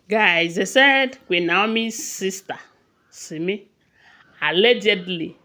Guys, they said Queen Naomi's sister, Simi, allegedly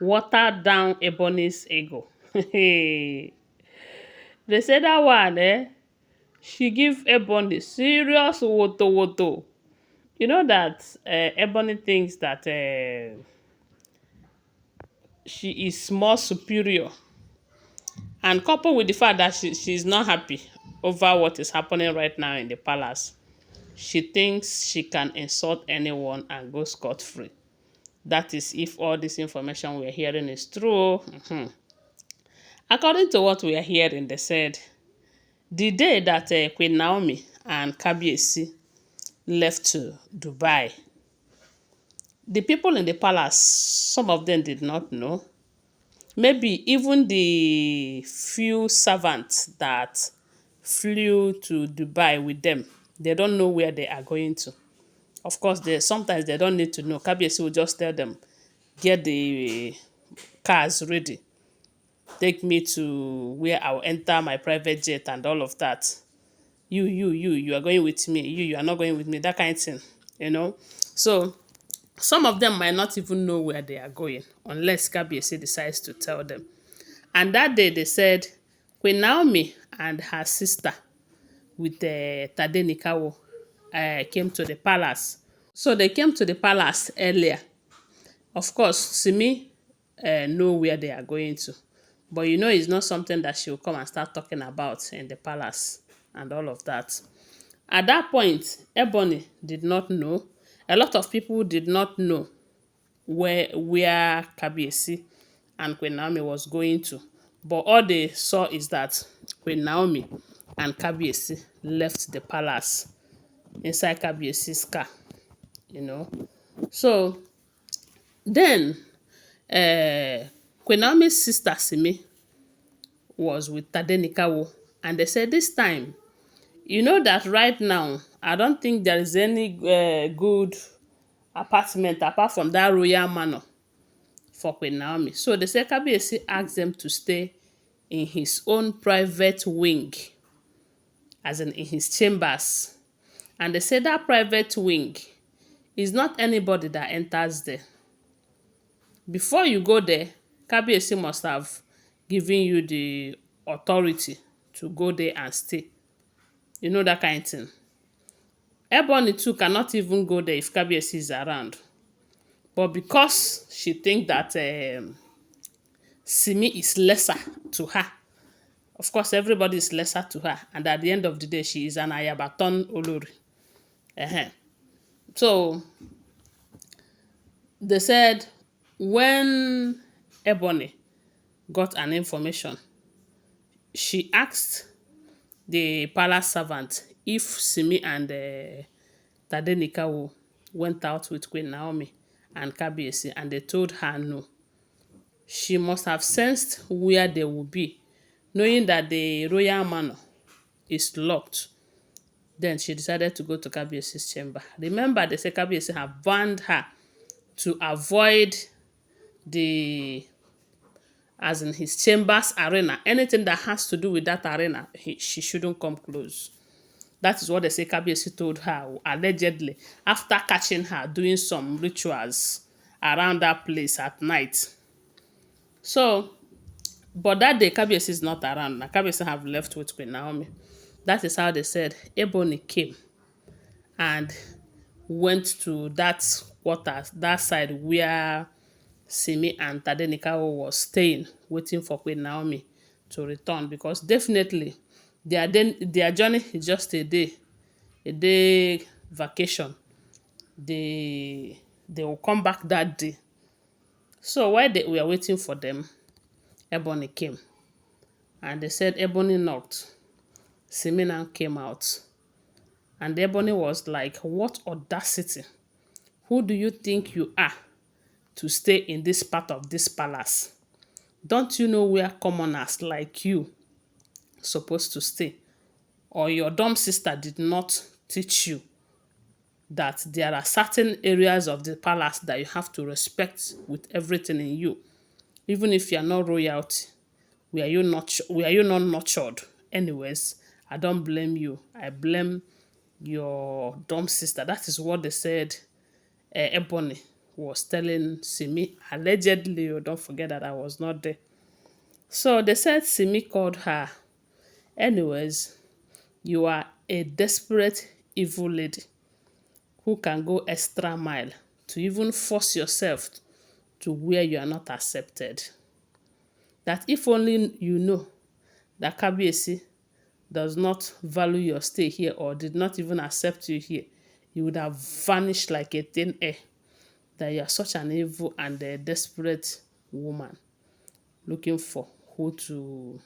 watered down Ebony's ego. They said that one, she give Ebony serious woto woto. You know that Ebony thinks that she is more superior. And coupled with the fact that she's not happy over what is happening right now in the palace, she thinks she can insult anyone and go scot-free. That is if all this information we're hearing is true. According to what we are hearing, they said the day that Queen Naomi and Kabiesi left to Dubai, the people in the palace, some of them did not know. Maybe even the few servants that flew to Dubai with them, they don't know where they are going to. Of course, sometimes they don't need to know. Kabiesi will just tell them, get the cars ready. Take me to where I'll enter my private jet and all of that. You are going with me. You are not going with me. That kind of thing, you know. So some of them might not even know where they are going unless Kabiesi decides to tell them. And that day they said Queen Naomi and her sister with Tadenikawo came to the palace. So they came to the palace earlier. Of course, Simi know where they are going to. But you know it's not something that she will come and start talking about in the palace and all of that. At that point, Ebony did not know. A lot of people did not know where Kabiesi and Queen Naomi was going to. But all they saw is that Queen Naomi and Kabiesi left the palace inside Kabiesi's car, you know. So then Queen Naomi's sister Simi was with Tadenikawo, and they said this time, you know that right now, I don't think there is any good apartment apart from that royal manor for Queen Naomi. So the Kabiyesi asked them to stay in his own private wing, as in his chambers. And they said that private wing is not anybody that enters there. Before you go there, Kabiyesi must have given you the authority to go there and stay. You know that kind of thing. Ebony too cannot even go there if Kabiyesi is around. But because she thinks that Simi is lesser to her, of course everybody is lesser to her, and at the end of the day, she is an Ayabaton Olori. So they said when Ebony got an information, she asked the palace servant if Simi and Tadenikawo went out with Queen Naomi and Kabiyesi, and they told her no. She must have sensed where they would be, knowing that the royal manor is locked. Then she decided to go to Kabiyesi's chamber. Remember, they say Kabiyesi have banned her to avoid the, as in his chambers arena. Anything that has to do with that arena, she shouldn't come close. That is what they say Kabiyesi told her, allegedly, after catching her doing some rituals around that place at night. So, but that day, Kabiyesi is not around. Now, Kabiyesi have left with Queen Naomi. That is how they said Ebony came and went to that quarters, that side where Simi and Tadenikawo was staying, waiting for Queen Naomi to return. Because definitely, their journey is just a day vacation. They will come back that day. So while we are waiting for them, Ebony came. And they said Ebony knocked. Simi now came out. And Ebony was like, what audacity? Who do you think you are to stay in this part of this palace? Don't you know where commoners like you supposed to stay? Or your dumb sister did not teach you that there are certain areas of the palace that you have to respect with everything in you. Even if you are not royalty, were you not nurtured? Anyways, I don't blame you. I blame your dumb sister. That is what they said Ebony was telling Simi. Allegedly, oh, don't forget that I was not there. So they said Simi called her. Anyways, you are a desperate, evil lady who can go extra mile to even force yourself to where you are not accepted. That if only you know that Kabiesi does not value your stay here or did not even accept you here, you would have vanished like a thin air. That you are such an evil and a desperate woman looking for who to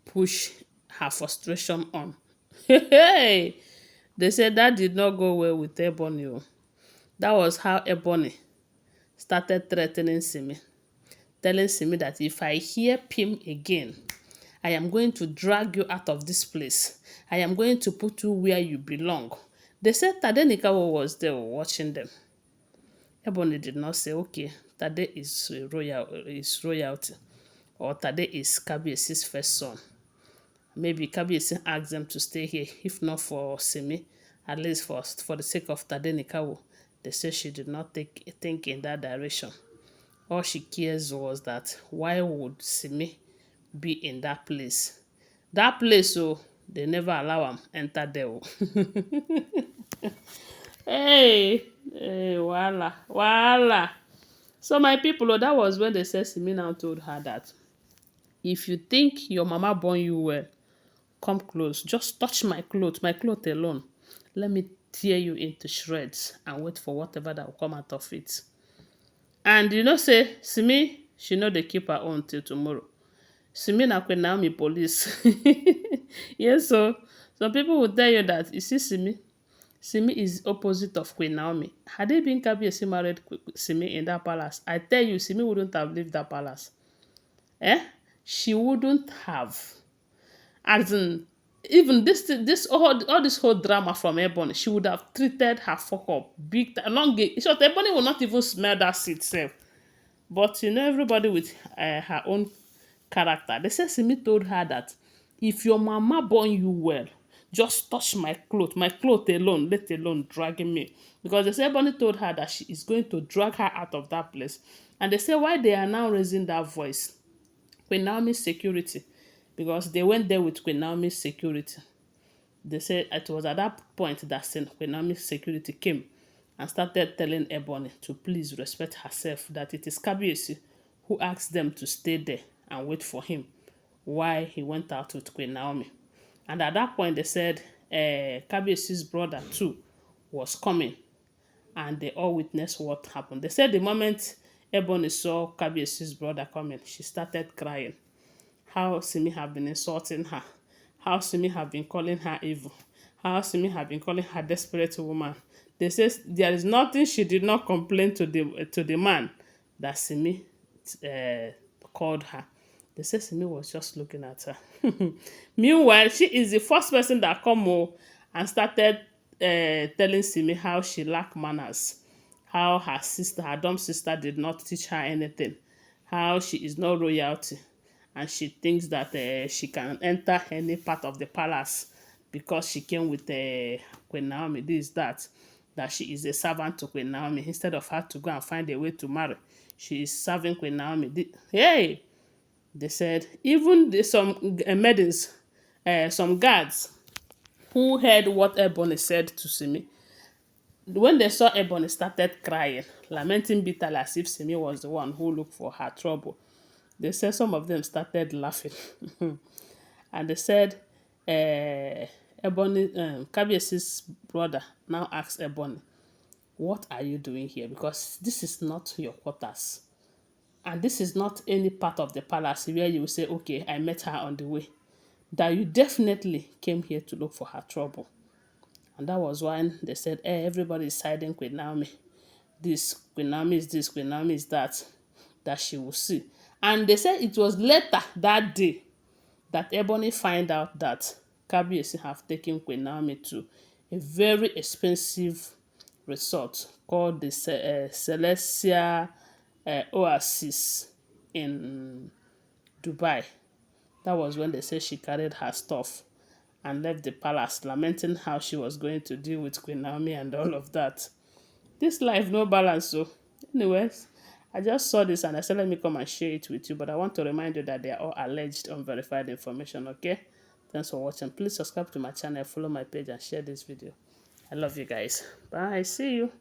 push her frustration on. Hey, they said that did not go well with Ebony. Oh. That was how Ebony started threatening Simi, telling Simi that if I hear Pim again, I am going to drag you out of this place. I am going to put you where you belong. They said Tadenikawa was there watching them. Ebony did not say, okay, Tade is royalty, or Tade is Kabiesi's first son. Maybe Kabiesi asked them to stay here, if not for Simi, at least for the sake of Tadenikawa. They said she did not think in that direction. All she cares was that why would Simi be in that place? That place, oh, they never allow him enter there. Oh. Hey, voila, voila. So my people, oh, that was when they said Simi now told her that if you think your mama born you well, come close. Just touch my cloth alone. Let me tear you into shreds and wait for whatever that will come out of it. And you know, say, Simi, she know they keep her own till tomorrow. Simi na QueenNaomi police. Yes, so some people will tell you that, you see Simi, Simi is opposite of QueenNaomi. Had they been Kabiyesi married Simi in that palace, I tell you, Simi wouldn't have left that palace. Eh? She wouldn't have. As in, even this all this whole drama from Ebony, she would have treated her fuck up big time. Short, Ebony will not even smell that seed self. But you know, everybody with her own character. They say Simi told her that if your mama born you well, just touch my cloth alone, let alone dragging me. Because they say Ebony told her that she is going to drag her out of that place. And they say why they are now raising that voice. QueenNaomi's security, because they went there with QueenNaomi's security. They said it was at that point that QueenNaomi's security came and started telling Ebony to please respect herself, that it is Kabiyesi who asked them to stay there and wait for him while he went out with Queen Naomi. And at that point, they said Kabiyesi's brother too was coming, and they all witnessed what happened. They said the moment Ebony saw Kabiyesi's brother coming, she started crying. How Simi have been insulting her. How Simi have been calling her evil. How Simi have been calling her desperate woman. They say there is nothing she did not complain to the man that Simi called her. They say Simi was just looking at her. Meanwhile, she is the first person that come and started telling Simi how she lacked manners. How her dumb sister did not teach her anything. How she is no royalty. And she thinks that she can enter any part of the palace because she came with Queen Naomi, that she is a servant to Queen Naomi. Instead of her to go and find a way to marry, she is serving Queen Naomi. Hey! They said, even some maidens, some guards who heard what Ebony said to Simi, when they saw Ebony started crying, lamenting bitterly as if Simi was the one who looked for her trouble. They said some of them started laughing. And they said, Ebony, Kabiesi's brother now asked Ebony, what are you doing here? Because this is not your quarters. And this is not any part of the palace where you will say, okay, I met her on the way. That you definitely came here to look for her trouble. And that was when they said, hey, everybody is siding Queen Naomi. This, Queen Naomi is this, Queen Naomi is that she will see. And they said it was later that day that Ebony find out that Kabiyesi have taken Queen Naomi to a very expensive resort called the Celestia Oasis in Dubai. That was when they said she carried her stuff and left the palace, lamenting how she was going to deal with Queen Naomi and all of that. This life no balance, so anyways, I just saw this and I said let me come and share it with you, but I want to remind you that they are all alleged unverified information, okay? Thanks for watching. Please subscribe to my channel, follow my page, and share this video. I love you guys. Bye. See you.